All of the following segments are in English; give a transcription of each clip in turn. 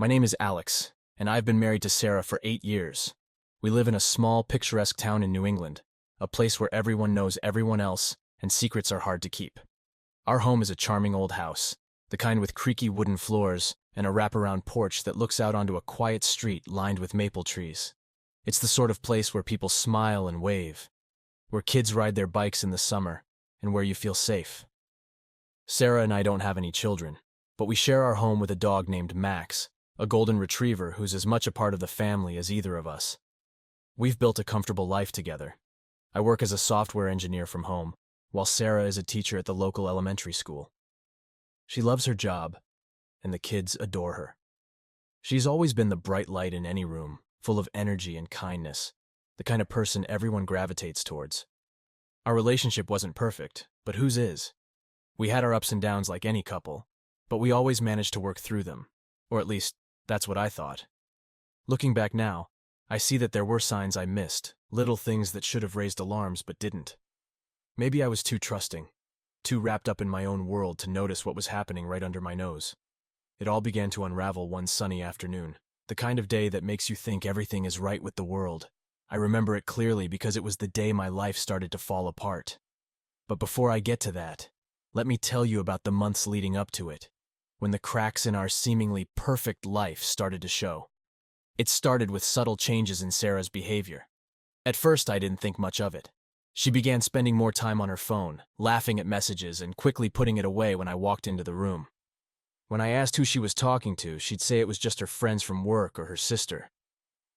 My name is Alex, and I've been married to Sarah for 8 years. We live in a small, picturesque town in New England, a place where everyone knows everyone else and secrets are hard to keep. Our home is a charming old house, the kind with creaky wooden floors and a wraparound porch that looks out onto a quiet street lined with maple trees. It's the sort of place where people smile and wave, where kids ride their bikes in the summer, and where you feel safe. Sarah and I don't have any children, but we share our home with a dog named Max, a golden retriever who's as much a part of the family as either of us. We've built a comfortable life together. I work as a software engineer from home, while Sarah is a teacher at the local elementary school. She loves her job, and the kids adore her. She's always been the bright light in any room, full of energy and kindness, the kind of person everyone gravitates towards. Our relationship wasn't perfect, but whose is? We had our ups and downs like any couple, but we always managed to work through them, or at least, that's what I thought. Looking back now, I see that there were signs I missed, little things that should have raised alarms but didn't. Maybe I was too trusting, too wrapped up in my own world to notice what was happening right under my nose. It all began to unravel one sunny afternoon, the kind of day that makes you think everything is right with the world. I remember it clearly because it was the day my life started to fall apart. But before I get to that, let me tell you about the months leading up to it, when the cracks in our seemingly perfect life started to show. It started with subtle changes in Sarah's behavior. At first, I didn't think much of it. She began spending more time on her phone, laughing at messages and quickly putting it away when I walked into the room. When I asked who she was talking to, she'd say it was just her friends from work or her sister.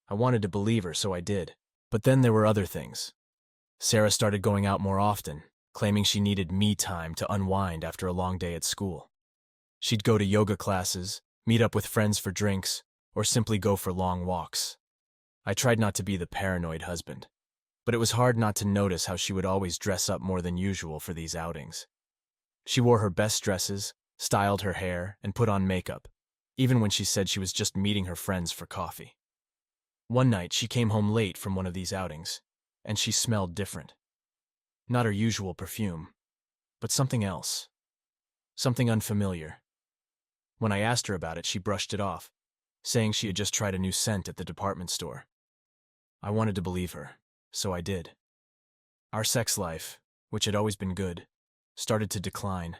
I wanted to believe her, so I did. But then there were other things. Sarah started going out more often, claiming she needed me time to unwind after a long day at school. She'd go to yoga classes, meet up with friends for drinks, or simply go for long walks. I tried not to be the paranoid husband, but it was hard not to notice how she would always dress up more than usual for these outings. She wore her best dresses, styled her hair, and put on makeup, even when she said she was just meeting her friends for coffee. One night, she came home late from one of these outings, and she smelled different. Not her usual perfume, but something else. Something unfamiliar. When I asked her about it, she brushed it off, saying she had just tried a new scent at the department store. I wanted to believe her, so I did. Our sex life, which had always been good, started to decline.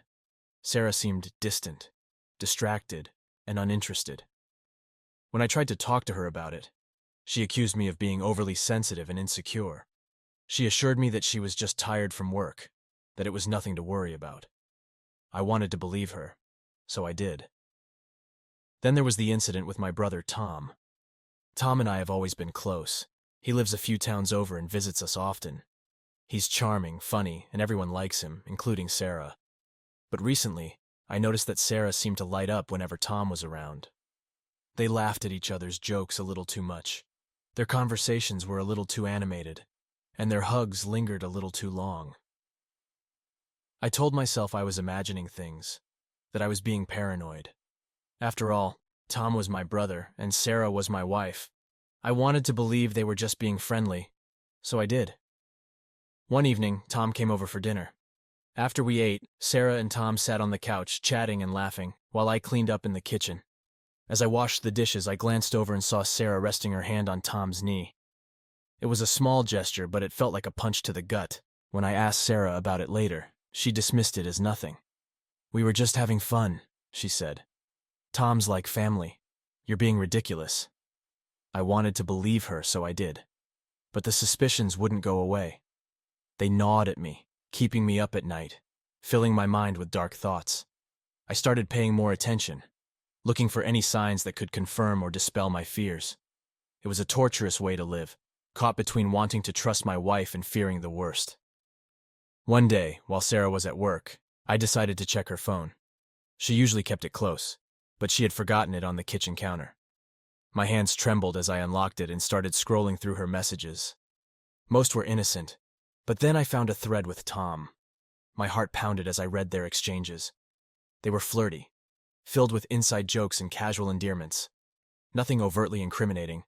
Sarah seemed distant, distracted, and uninterested. When I tried to talk to her about it, she accused me of being overly sensitive and insecure. She assured me that she was just tired from work, that it was nothing to worry about. I wanted to believe her, so I did. Then there was the incident with my brother Tom. Tom and I have always been close. He lives a few towns over and visits us often. He's charming, funny, and everyone likes him, including Sarah. But recently, I noticed that Sarah seemed to light up whenever Tom was around. They laughed at each other's jokes a little too much. Their conversations were a little too animated, and their hugs lingered a little too long. I told myself I was imagining things, that I was being paranoid. After all, Tom was my brother, and Sarah was my wife. I wanted to believe they were just being friendly, so I did. One evening, Tom came over for dinner. After we ate, Sarah and Tom sat on the couch, chatting and laughing, while I cleaned up in the kitchen. As I washed the dishes, I glanced over and saw Sarah resting her hand on Tom's knee. It was a small gesture, but it felt like a punch to the gut. When I asked Sarah about it later, she dismissed it as nothing. "We were just having fun," she said. "Tom's like family. You're being ridiculous." I wanted to believe her, so I did. But the suspicions wouldn't go away. They gnawed at me, keeping me up at night, filling my mind with dark thoughts. I started paying more attention, looking for any signs that could confirm or dispel my fears. It was a torturous way to live, caught between wanting to trust my wife and fearing the worst. One day, while Sarah was at work, I decided to check her phone. She usually kept it close, but she had forgotten it on the kitchen counter. My hands trembled as I unlocked it and started scrolling through her messages. Most were innocent, but then I found a thread with Tom. My heart pounded as I read their exchanges. They were flirty, filled with inside jokes and casual endearments. Nothing overtly incriminating,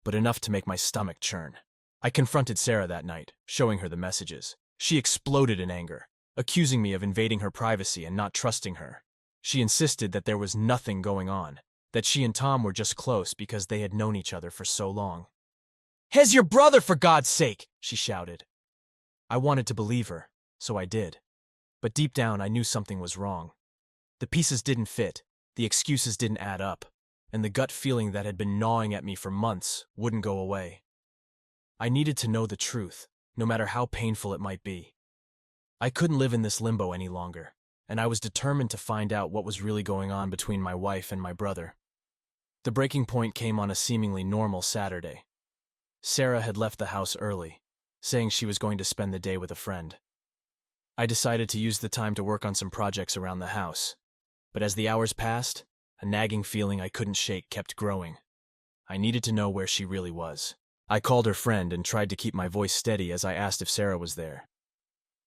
but enough to make my stomach churn. I confronted Sarah that night, showing her the messages. She exploded in anger, accusing me of invading her privacy and not trusting her. She insisted that there was nothing going on, that she and Tom were just close because they had known each other for so long. "He's your brother, for God's sake!" she shouted. I wanted to believe her, so I did. But deep down, I knew something was wrong. The pieces didn't fit, the excuses didn't add up, and the gut feeling that had been gnawing at me for months wouldn't go away. I needed to know the truth, no matter how painful it might be. I couldn't live in this limbo any longer, and I was determined to find out what was really going on between my wife and my brother. The breaking point came on a seemingly normal Saturday. Sarah had left the house early, saying she was going to spend the day with a friend. I decided to use the time to work on some projects around the house, but as the hours passed, a nagging feeling I couldn't shake kept growing. I needed to know where she really was. I called her friend and tried to keep my voice steady as I asked if Sarah was there.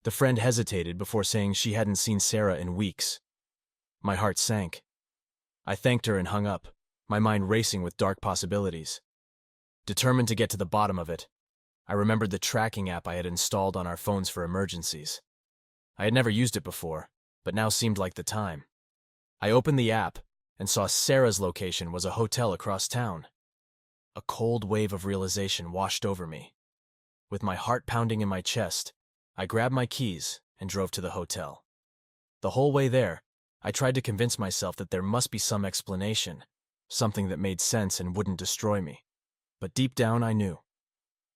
The friend hesitated before saying she hadn't seen Sarah in weeks. My heart sank. I thanked her and hung up, my mind racing with dark possibilities. Determined to get to the bottom of it, I remembered the tracking app I had installed on our phones for emergencies. I had never used it before, but now seemed like the time. I opened the app and saw Sarah's location was a hotel across town. A cold wave of realization washed over me. With my heart pounding in my chest, I grabbed my keys and drove to the hotel. The whole way there, I tried to convince myself that there must be some explanation, something that made sense and wouldn't destroy me. But deep down, I knew.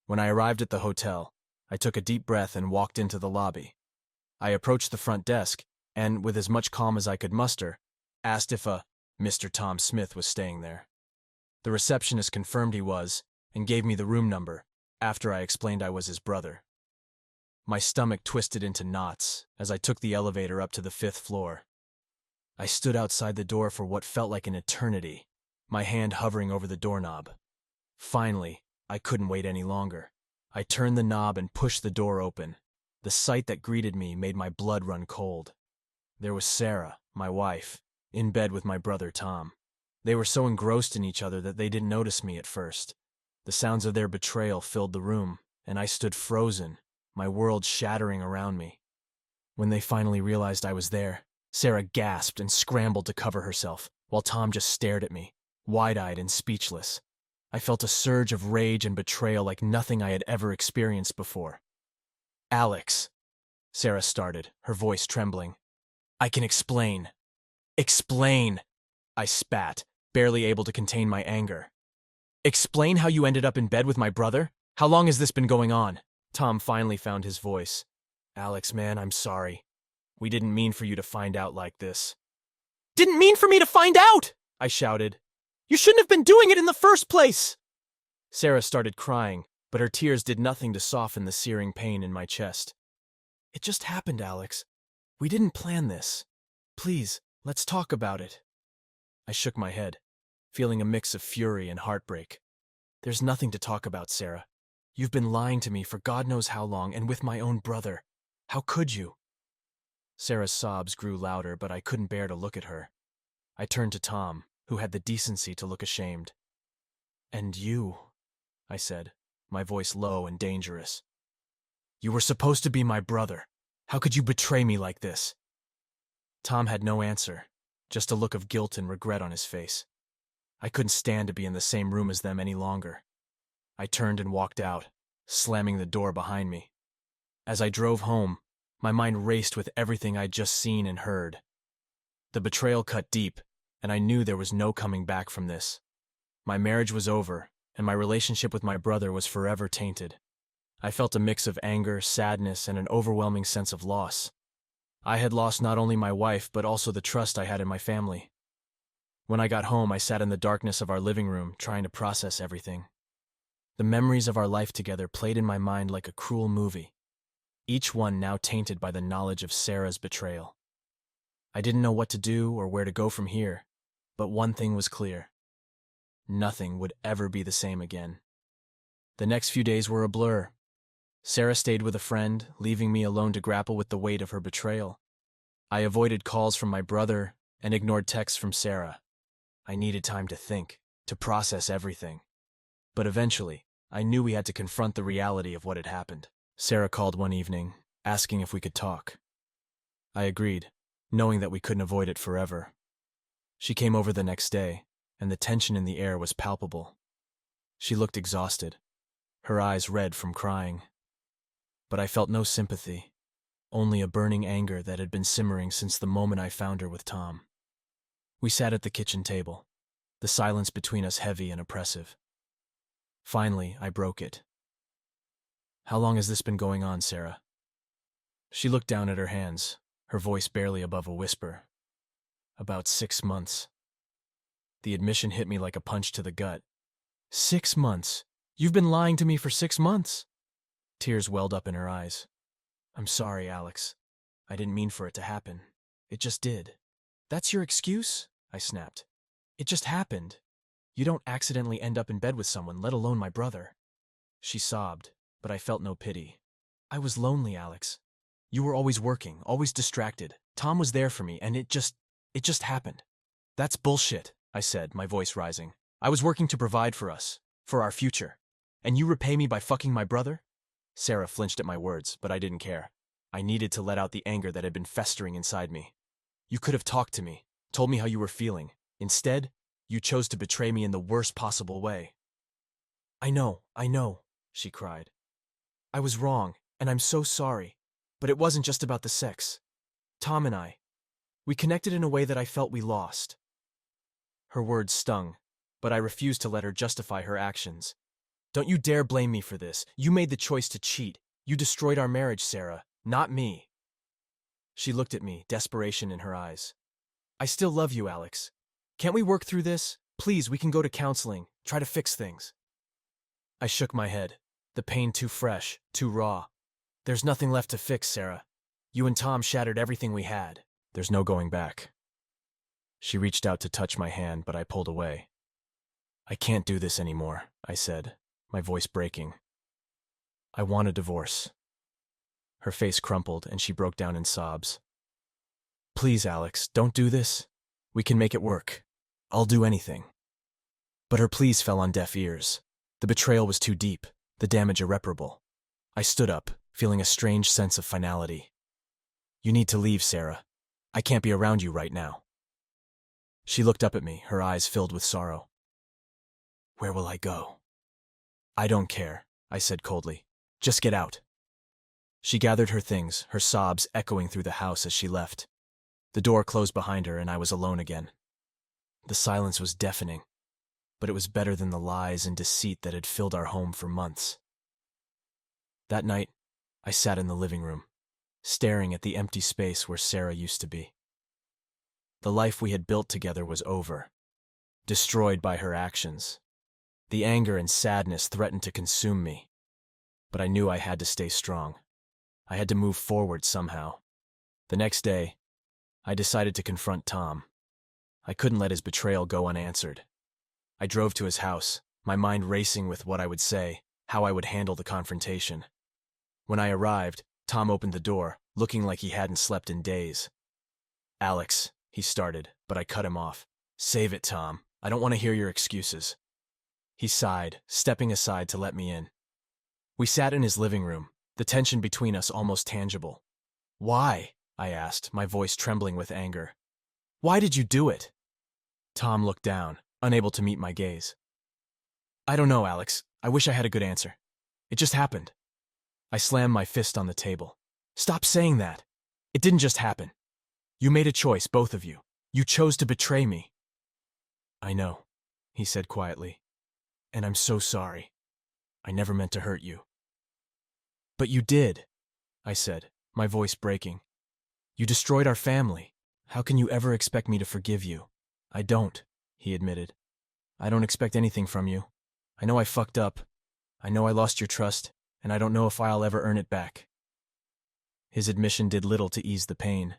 When I arrived at the hotel, I took a deep breath and walked into the lobby. I approached the front desk and, with as much calm as I could muster, asked if a Mr. Tom Smith was staying there. The receptionist confirmed he was and gave me the room number after I explained I was his brother. My stomach twisted into knots as I took the elevator up to the 5th floor. I stood outside the door for what felt like an eternity, my hand hovering over the doorknob. Finally, I couldn't wait any longer. I turned the knob and pushed the door open. The sight that greeted me made my blood run cold. There was Sarah, my wife, in bed with my brother Tom. They were so engrossed in each other that they didn't notice me at first. The sounds of their betrayal filled the room, and I stood frozen, my world shattering around me. When they finally realized I was there, Sarah gasped and scrambled to cover herself, while Tom just stared at me, wide-eyed and speechless. I felt a surge of rage and betrayal like nothing I had ever experienced before. "Alex," Sarah started, her voice trembling. "I can explain." "Explain," I spat, barely able to contain my anger. "Explain how you ended up in bed with my brother? How long has this been going on?" Tom finally found his voice. "Alex, man, I'm sorry. We didn't mean for you to find out like this." "Didn't mean for me to find out!" I shouted. "You shouldn't have been doing it in the first place!" Sarah started crying, but her tears did nothing to soften the searing pain in my chest. "It just happened, Alex. We didn't plan this. Please, let's talk about it." I shook my head, feeling a mix of fury and heartbreak. "There's nothing to talk about, Sarah. You've been lying to me for God knows how long, and with my own brother. How could you?" Sarah's sobs grew louder, but I couldn't bear to look at her. I turned to Tom, who had the decency to look ashamed. "And you," I said, my voice low and dangerous. "You were supposed to be my brother. How could you betray me like this?" Tom had no answer, just a look of guilt and regret on his face. I couldn't stand to be in the same room as them any longer. I turned and walked out, slamming the door behind me. As I drove home, my mind raced with everything I'd just seen and heard. The betrayal cut deep, and I knew there was no coming back from this. My marriage was over, and my relationship with my brother was forever tainted. I felt a mix of anger, sadness, and an overwhelming sense of loss. I had lost not only my wife, but also the trust I had in my family. When I got home, I sat in the darkness of our living room, trying to process everything. The memories of our life together played in my mind like a cruel movie, each one now tainted by the knowledge of Sarah's betrayal. I didn't know what to do or where to go from here, but one thing was clear. Nothing would ever be the same again. The next few days were a blur. Sarah stayed with a friend, leaving me alone to grapple with the weight of her betrayal. I avoided calls from my brother and ignored texts from Sarah. I needed time to think, to process everything. But eventually, I knew we had to confront the reality of what had happened. Sarah called one evening, asking if we could talk. I agreed, knowing that we couldn't avoid it forever. She came over the next day, and the tension in the air was palpable. She looked exhausted, her eyes red from crying. But I felt no sympathy, only a burning anger that had been simmering since the moment I found her with Tom. We sat at the kitchen table, the silence between us heavy and oppressive. Finally, I broke it. "How long has this been going on, Sarah?" She looked down at her hands, her voice barely above a whisper. "About 6 months." The admission hit me like a punch to the gut. 6 months? You've been lying to me for 6 months? Tears welled up in her eyes. "I'm sorry, Alex. I didn't mean for it to happen. It just did." "That's your excuse?" I snapped. "It just happened. You don't accidentally end up in bed with someone, let alone my brother." She sobbed, but I felt no pity. "I was lonely, Alex. You were always working, always distracted. Tom was there for me, and it just happened." "That's bullshit," I said, my voice rising. "I was working to provide for us, for our future. And you repay me by fucking my brother?" Sarah flinched at my words, but I didn't care. I needed to let out the anger that had been festering inside me. "You could have talked to me, told me how you were feeling. Instead, you chose to betray me in the worst possible way." I know," she cried. "I was wrong, and I'm so sorry. But it wasn't just about the sex. Tom and I, we connected in a way that I felt we lost." Her words stung, but I refused to let her justify her actions. "Don't you dare blame me for this. You made the choice to cheat. You destroyed our marriage, Sarah, not me." She looked at me, desperation in her eyes. "I still love you, Alex. Can't we work through this? Please, we can go to counseling, try to fix things." I shook my head, the pain too fresh, too raw. "There's nothing left to fix, Sarah. You and Tom shattered everything we had. There's no going back." She reached out to touch my hand, but I pulled away. "I can't do this anymore," I said, my voice breaking. "I want a divorce." Her face crumpled, and she broke down in sobs. "Please, Alex, don't do this. We can make it work. I'll do anything." But her pleas fell on deaf ears. The betrayal was too deep, the damage irreparable. I stood up, feeling a strange sense of finality. "You need to leave, Sarah. I can't be around you right now." She looked up at me, her eyes filled with sorrow. "Where will I go?" "I don't care," I said coldly. "Just get out." She gathered her things, her sobs echoing through the house as she left. The door closed behind her, and I was alone again. The silence was deafening, but it was better than the lies and deceit that had filled our home for months. That night, I sat in the living room, staring at the empty space where Sarah used to be. The life we had built together was over, destroyed by her actions. The anger and sadness threatened to consume me, but I knew I had to stay strong. I had to move forward somehow. The next day, I decided to confront Tom. I couldn't let his betrayal go unanswered. I drove to his house, my mind racing with what I would say, how I would handle the confrontation. When I arrived, Tom opened the door, looking like he hadn't slept in days. "Alex," he started, but I cut him off. "Save it, Tom. I don't want to hear your excuses." He sighed, stepping aside to let me in. We sat in his living room, the tension between us almost tangible. "Why?" I asked, my voice trembling with anger. "Why did you do it?" Tom looked down, unable to meet my gaze. "I don't know, Alex. I wish I had a good answer. It just happened." I slammed my fist on the table. "Stop saying that. It didn't just happen. You made a choice, both of you. You chose to betray me." "I know," he said quietly. "And I'm so sorry. I never meant to hurt you." "But you did," I said, my voice breaking. "You destroyed our family. How can you ever expect me to forgive you?" "I don't," he admitted. "I don't expect anything from you. I know I fucked up. I know I lost your trust, and I don't know if I'll ever earn it back." His admission did little to ease the pain.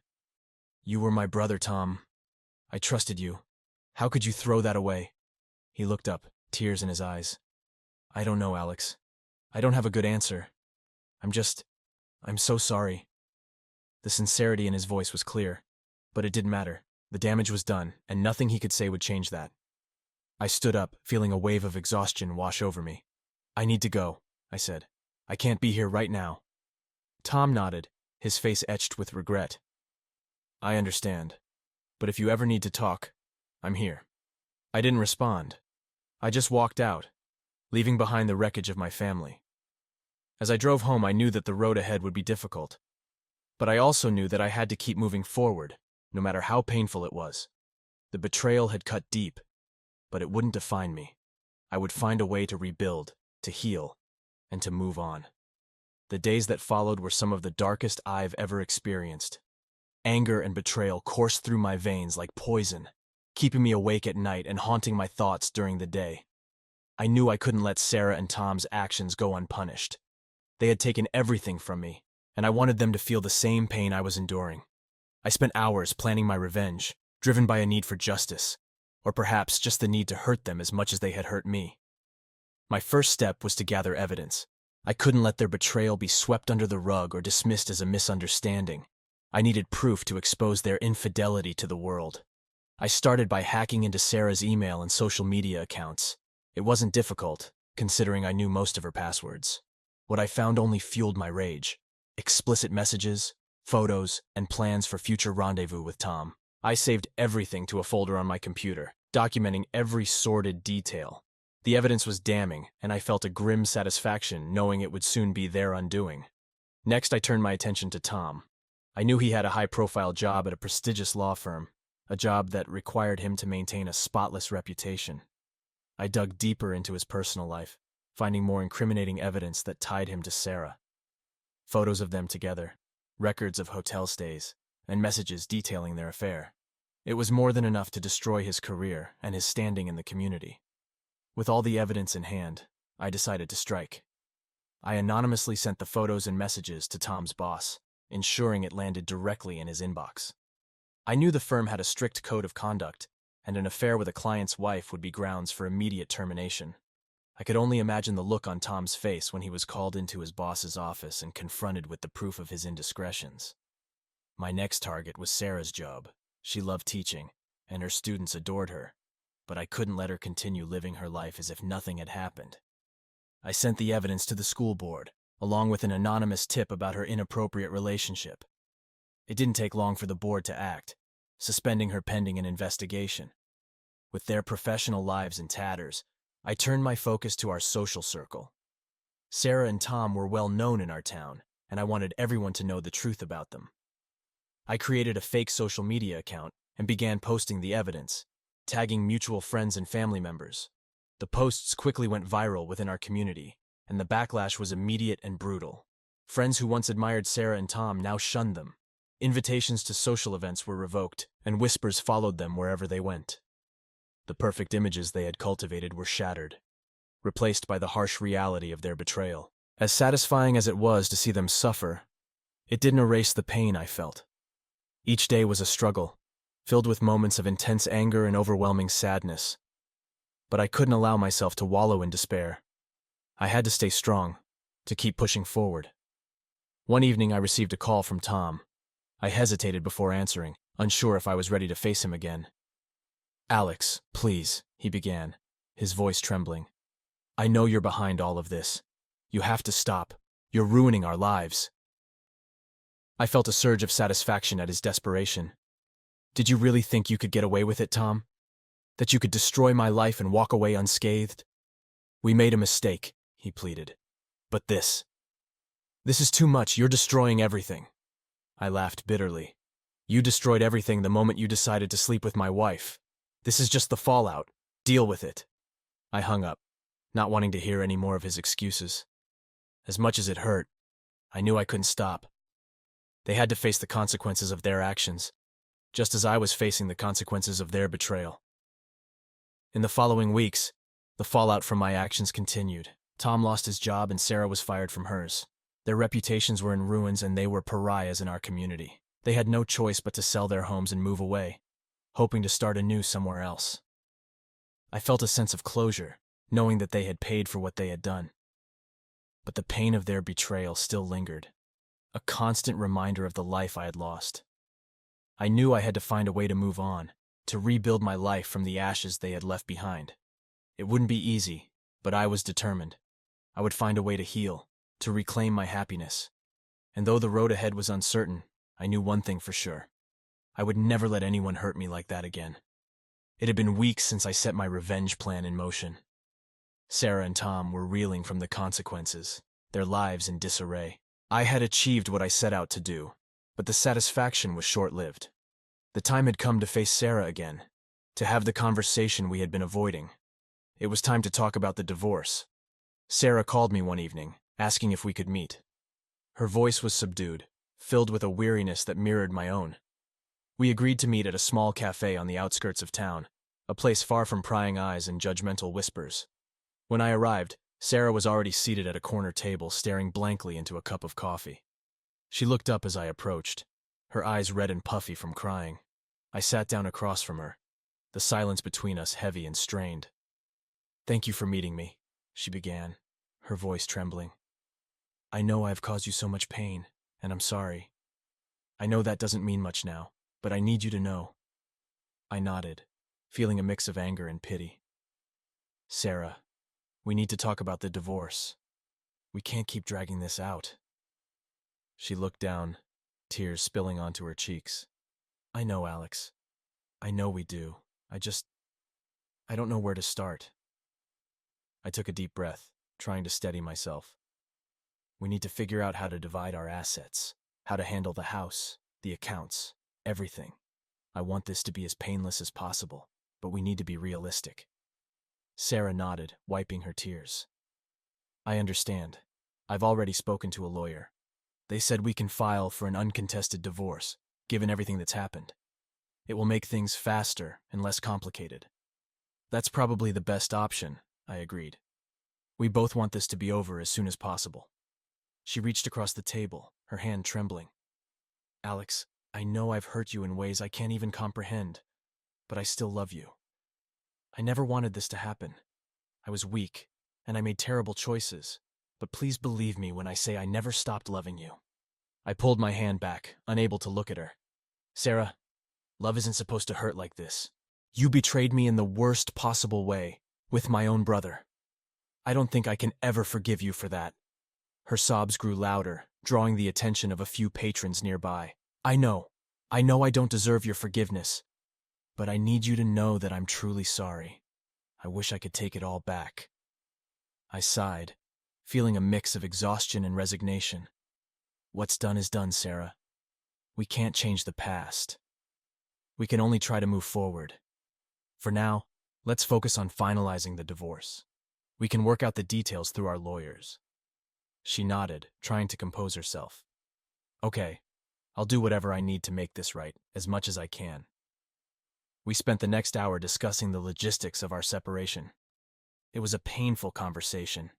"You were my brother, Tom. I trusted you. How could you throw that away?" He looked up, tears in his eyes. "I don't know, Alex. I don't have a good answer. I'm so sorry." The sincerity in his voice was clear, but it didn't matter. The damage was done, and nothing he could say would change that. I stood up, feeling a wave of exhaustion wash over me. "I need to go," I said. "I can't be here right now." Tom nodded, his face etched with regret. "I understand. But if you ever need to talk, I'm here." I didn't respond. I just walked out, leaving behind the wreckage of my family. As I drove home, I knew that the road ahead would be difficult. But I also knew that I had to keep moving forward, no matter how painful it was. The betrayal had cut deep, but it wouldn't define me. I would find a way to rebuild, to heal, and to move on. The days that followed were some of the darkest I've ever experienced. Anger and betrayal coursed through my veins like poison, keeping me awake at night and haunting my thoughts during the day. I knew I couldn't let Sarah and Tom's actions go unpunished. They had taken everything from me, and I wanted them to feel the same pain I was enduring. I spent hours planning my revenge, driven by a need for justice, or perhaps just the need to hurt them as much as they had hurt me. My first step was to gather evidence. I couldn't let their betrayal be swept under the rug or dismissed as a misunderstanding. I needed proof to expose their infidelity to the world. I started by hacking into Sarah's email and social media accounts. It wasn't difficult, considering I knew most of her passwords. What I found only fueled my rage. Explicit messages, photos, and plans for future rendezvous with Tom. I saved everything to a folder on my computer, documenting every sordid detail. The evidence was damning, and I felt a grim satisfaction knowing it would soon be their undoing. Next, I turned my attention to Tom. I knew he had a high-profile job at a prestigious law firm, a job that required him to maintain a spotless reputation. I dug deeper into his personal life, finding more incriminating evidence that tied him to Sarah. Photos of them together, records of hotel stays, and messages detailing their affair. It was more than enough to destroy his career and his standing in the community. With all the evidence in hand, I decided to strike. I anonymously sent the photos and messages to Tom's boss, ensuring it landed directly in his inbox. I knew the firm had a strict code of conduct, and an affair with a client's wife would be grounds for immediate termination. I could only imagine the look on Tom's face when he was called into his boss's office and confronted with the proof of his indiscretions. My next target was Sarah's job. She loved teaching, and her students adored her, but I couldn't let her continue living her life as if nothing had happened. I sent the evidence to the school board, along with an anonymous tip about her inappropriate relationship. It didn't take long for the board to act, suspending her pending an investigation. With their professional lives in tatters, I turned my focus to our social circle. Sarah and Tom were well known in our town, and I wanted everyone to know the truth about them. I created a fake social media account and began posting the evidence, tagging mutual friends and family members. The posts quickly went viral within our community, and the backlash was immediate and brutal. Friends who once admired Sarah and Tom now shunned them. Invitations to social events were revoked, and whispers followed them wherever they went. The perfect images they had cultivated were shattered, replaced by the harsh reality of their betrayal. As satisfying as it was to see them suffer, it didn't erase the pain I felt. Each day was a struggle, filled with moments of intense anger and overwhelming sadness. But I couldn't allow myself to wallow in despair. I had to stay strong, to keep pushing forward. One evening I received a call from Tom. I hesitated before answering, unsure if I was ready to face him again. "Alex, please," he began, his voice trembling. "I know you're behind all of this. You have to stop. You're ruining our lives." I felt a surge of satisfaction at his desperation. "Did you really think you could get away with it, Tom? That you could destroy my life and walk away unscathed?" "We made a mistake," he pleaded. "But this is too much. You're destroying everything." I laughed bitterly. "You destroyed everything the moment you decided to sleep with my wife. This is just the fallout. Deal with it." I hung up, not wanting to hear any more of his excuses. As much as it hurt, I knew I couldn't stop. They had to face the consequences of their actions, just as I was facing the consequences of their betrayal. In the following weeks, the fallout from my actions continued. Tom lost his job and Sarah was fired from hers. Their reputations were in ruins and they were pariahs in our community. They had no choice but to sell their homes and move away, hoping to start anew somewhere else. I felt a sense of closure, knowing that they had paid for what they had done. But the pain of their betrayal still lingered, a constant reminder of the life I had lost. I knew I had to find a way to move on, to rebuild my life from the ashes they had left behind. It wouldn't be easy, but I was determined. I would find a way to heal, to reclaim my happiness. And though the road ahead was uncertain, I knew one thing for sure. I would never let anyone hurt me like that again. It had been weeks since I set my revenge plan in motion. Sarah and Tom were reeling from the consequences, their lives in disarray. I had achieved what I set out to do, but the satisfaction was short-lived. The time had come to face Sarah again, to have the conversation we had been avoiding. It was time to talk about the divorce. Sarah called me one evening, asking if we could meet. Her voice was subdued, filled with a weariness that mirrored my own. We agreed to meet at a small cafe on the outskirts of town, a place far from prying eyes and judgmental whispers. When I arrived, Sarah was already seated at a corner table, staring blankly into a cup of coffee. She looked up as I approached, her eyes red and puffy from crying. I sat down across from her, the silence between us heavy and strained. "Thank you for meeting me," she began, her voice trembling. "I know I've caused you so much pain, and I'm sorry. I know that doesn't mean much now, but I need you to know." I nodded, feeling a mix of anger and pity. "Sarah, we need to talk about the divorce. We can't keep dragging this out." She looked down, tears spilling onto her cheeks. "I know, Alex. I know we do. I don't know where to start." I took a deep breath, trying to steady myself. "We need to figure out how to divide our assets, how to handle the house, the accounts, everything. I want this to be as painless as possible, but we need to be realistic." Sarah nodded, wiping her tears. "I understand. I've already spoken to a lawyer. They said we can file for an uncontested divorce, given everything that's happened. It will make things faster and less complicated." "That's probably the best option," I agreed. "We both want this to be over as soon as possible." She reached across the table, her hand trembling. "Alex, I know I've hurt you in ways I can't even comprehend, but I still love you. I never wanted this to happen. I was weak, and I made terrible choices, but please believe me when I say I never stopped loving you." I pulled my hand back, unable to look at her. "Sarah, love isn't supposed to hurt like this. You betrayed me in the worst possible way, with my own brother. I don't think I can ever forgive you for that." Her sobs grew louder, drawing the attention of a few patrons nearby. I know I don't deserve your forgiveness, but I need you to know that I'm truly sorry. I wish I could take it all back." I sighed, feeling a mix of exhaustion and resignation. "What's done is done, Sarah. We can't change the past. We can only try to move forward. For now, let's focus on finalizing the divorce. We can work out the details through our lawyers." She nodded, trying to compose herself. "Okay, I'll do whatever I need to make this right, as much as I can." We spent the next hour discussing the logistics of our separation. It was a painful conversation,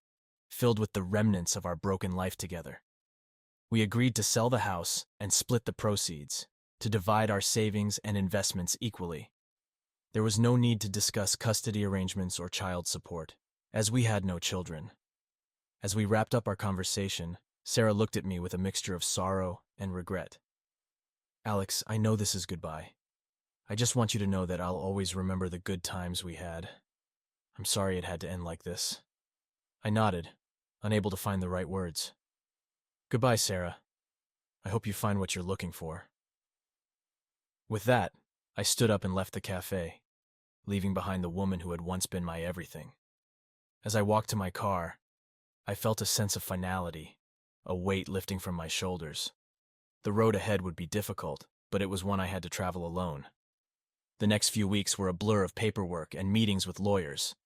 filled with the remnants of our broken life together. We agreed to sell the house and split the proceeds, to divide our savings and investments equally. There was no need to discuss custody arrangements or child support, as we had no children. As we wrapped up our conversation, Sarah looked at me with a mixture of sorrow and regret. "Alex, I know this is goodbye. I just want you to know that I'll always remember the good times we had. I'm sorry it had to end like this." I nodded, unable to find the right words. "Goodbye, Sarah. I hope you find what you're looking for." With that, I stood up and left the cafe, leaving behind the woman who had once been my everything. As I walked to my car, I felt a sense of finality, a weight lifting from my shoulders. The road ahead would be difficult, but it was one I had to travel alone. The next few weeks were a blur of paperwork and meetings with lawyers.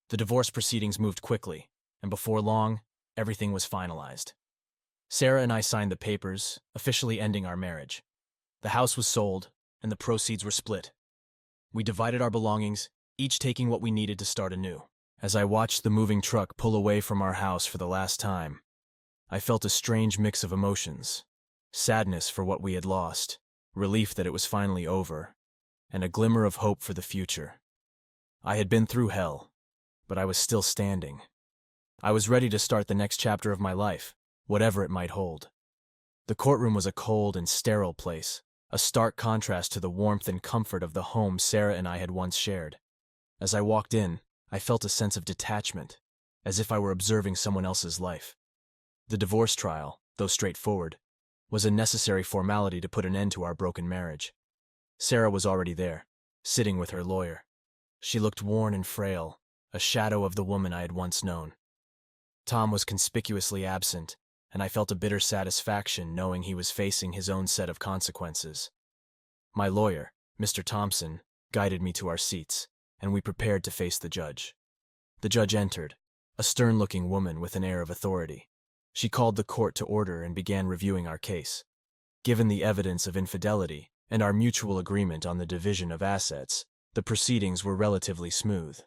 The divorce proceedings moved quickly, and before long, everything was finalized. Sarah and I signed the papers, officially ending our marriage. The house was sold, and the proceeds were split. We divided our belongings, each taking what we needed to start anew. As I watched the moving truck pull away from our house for the last time, I felt a strange mix of emotions: sadness for what we had lost, relief that it was finally over, and a glimmer of hope for the future. I had been through hell, but I was still standing. I was ready to start the next chapter of my life, whatever it might hold. The courtroom was a cold and sterile place, a stark contrast to the warmth and comfort of the home Sarah and I had once shared. As I walked in, I felt a sense of detachment, as if I were observing someone else's life. The divorce trial, though straightforward, was a necessary formality to put an end to our broken marriage. Sarah was already there, sitting with her lawyer. She looked worn and frail, a shadow of the woman I had once known. Tom was conspicuously absent, and I felt a bitter satisfaction knowing he was facing his own set of consequences. My lawyer, Mr. Thompson, guided me to our seats, and we prepared to face the judge. The judge entered, a stern-looking woman with an air of authority. She called the court to order and began reviewing our case. Given the evidence of infidelity and our mutual agreement on the division of assets, the proceedings were relatively smooth.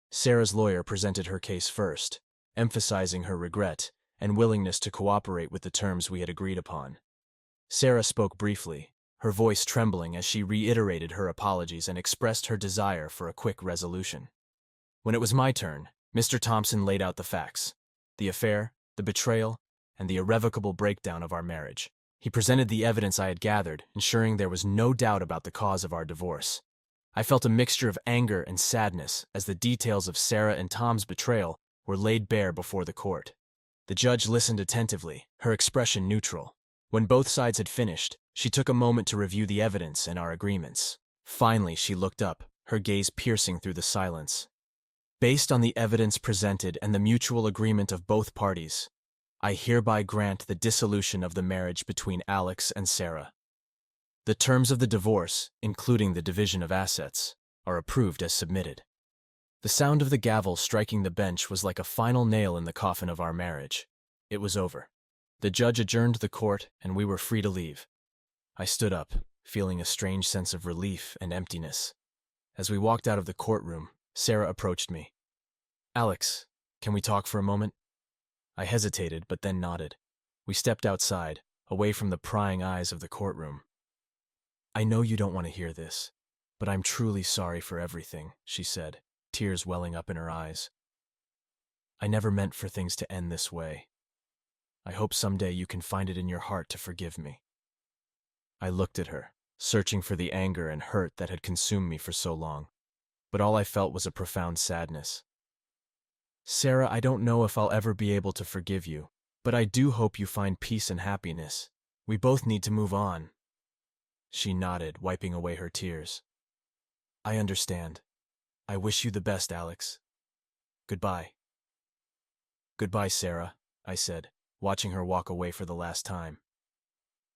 Sarah's lawyer presented her case first, emphasizing her regret and willingness to cooperate with the terms we had agreed upon. Sarah spoke briefly, her voice trembling as she reiterated her apologies and expressed her desire for a quick resolution. When it was my turn, Mr. Thompson laid out the facts: the affair, the betrayal, and the irrevocable breakdown of our marriage. He presented the evidence I had gathered, ensuring there was no doubt about the cause of our divorce. I felt a mixture of anger and sadness as the details of Sarah and Tom's betrayal were laid bare before the court. The judge listened attentively, her expression neutral. When both sides had finished, she took a moment to review the evidence and our agreements. Finally, she looked up, her gaze piercing through the silence. Based on the evidence presented and the mutual agreement of both parties, I hereby grant the dissolution of the marriage between Alex and Sarah. The terms of the divorce, including the division of assets, are approved as submitted. The sound of the gavel striking the bench was like a final nail in the coffin of our marriage. It was over. The judge adjourned the court, and we were free to leave. I stood up, feeling a strange sense of relief and emptiness. As we walked out of the courtroom, Sarah approached me. "Alex, can we talk for a moment?" I hesitated, but then nodded. We stepped outside, away from the prying eyes of the courtroom. "I know you don't want to hear this, but I'm truly sorry for everything," she said, tears welling up in her eyes. "I never meant for things to end this way. I hope someday you can find it in your heart to forgive me." I looked at her, searching for the anger and hurt that had consumed me for so long, but all I felt was a profound sadness. "Sarah, I don't know if I'll ever be able to forgive you, but I do hope you find peace and happiness. We both need to move on." She nodded, wiping away her tears. "I understand. I wish you the best, Alex. Goodbye." "Goodbye, Sarah," I said, watching her walk away for the last time.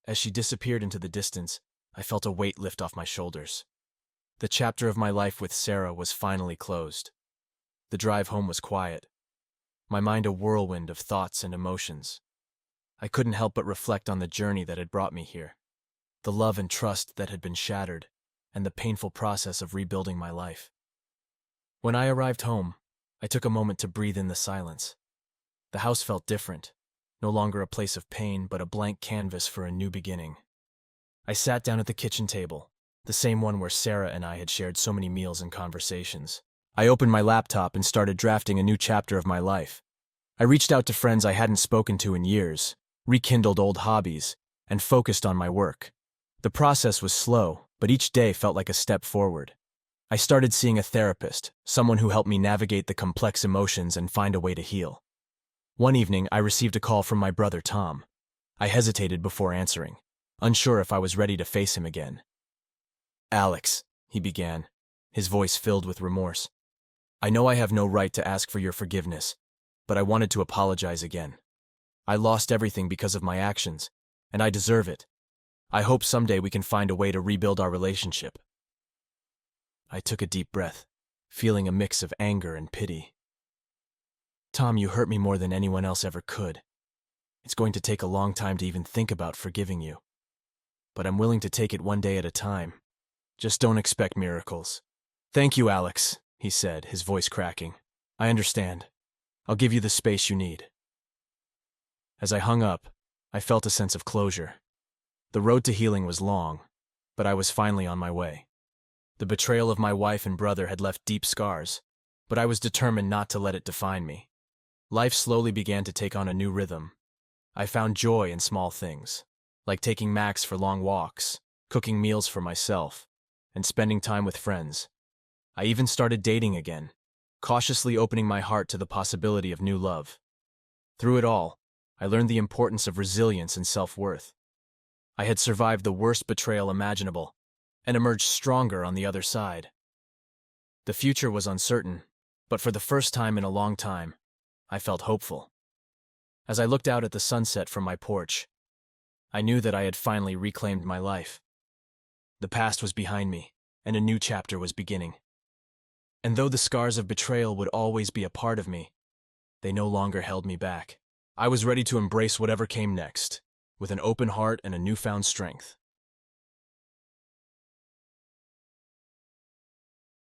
As she disappeared into the distance, I felt a weight lift off my shoulders. The chapter of my life with Sarah was finally closed. The drive home was quiet, my mind a whirlwind of thoughts and emotions. I couldn't help but reflect on the journey that had brought me here, the love and trust that had been shattered, and the painful process of rebuilding my life. When I arrived home, I took a moment to breathe in the silence. The house felt different, no longer a place of pain, but a blank canvas for a new beginning. I sat down at the kitchen table, the same one where Sarah and I had shared so many meals and conversations. I opened my laptop and started drafting a new chapter of my life. I reached out to friends I hadn't spoken to in years, rekindled old hobbies, and focused on my work. The process was slow, but each day felt like a step forward. I started seeing a therapist, someone who helped me navigate the complex emotions and find a way to heal. One evening, I received a call from my brother Tom. I hesitated before answering, unsure if I was ready to face him again. "Alex," he began, his voice filled with remorse. "I know I have no right to ask for your forgiveness, but I wanted to apologize again. I lost everything because of my actions, and I deserve it. I hope someday we can find a way to rebuild our relationship." I took a deep breath, feeling a mix of anger and pity. "Tom, you hurt me more than anyone else ever could. It's going to take a long time to even think about forgiving you. But I'm willing to take it one day at a time. Just don't expect miracles." "Thank you, Alex," he said, his voice cracking. "I understand. I'll give you the space you need." As I hung up, I felt a sense of closure. The road to healing was long, but I was finally on my way. The betrayal of my wife and brother had left deep scars, but I was determined not to let it define me. Life slowly began to take on a new rhythm. I found joy in small things, like taking Max for long walks, cooking meals for myself, and spending time with friends. I even started dating again, cautiously opening my heart to the possibility of new love. Through it all, I learned the importance of resilience and self-worth. I had survived the worst betrayal imaginable, and emerged stronger on the other side. The future was uncertain, but for the first time in a long time, I felt hopeful. As I looked out at the sunset from my porch, I knew that I had finally reclaimed my life. The past was behind me, and a new chapter was beginning. And though the scars of betrayal would always be a part of me, they no longer held me back. I was ready to embrace whatever came next, with an open heart and a newfound strength.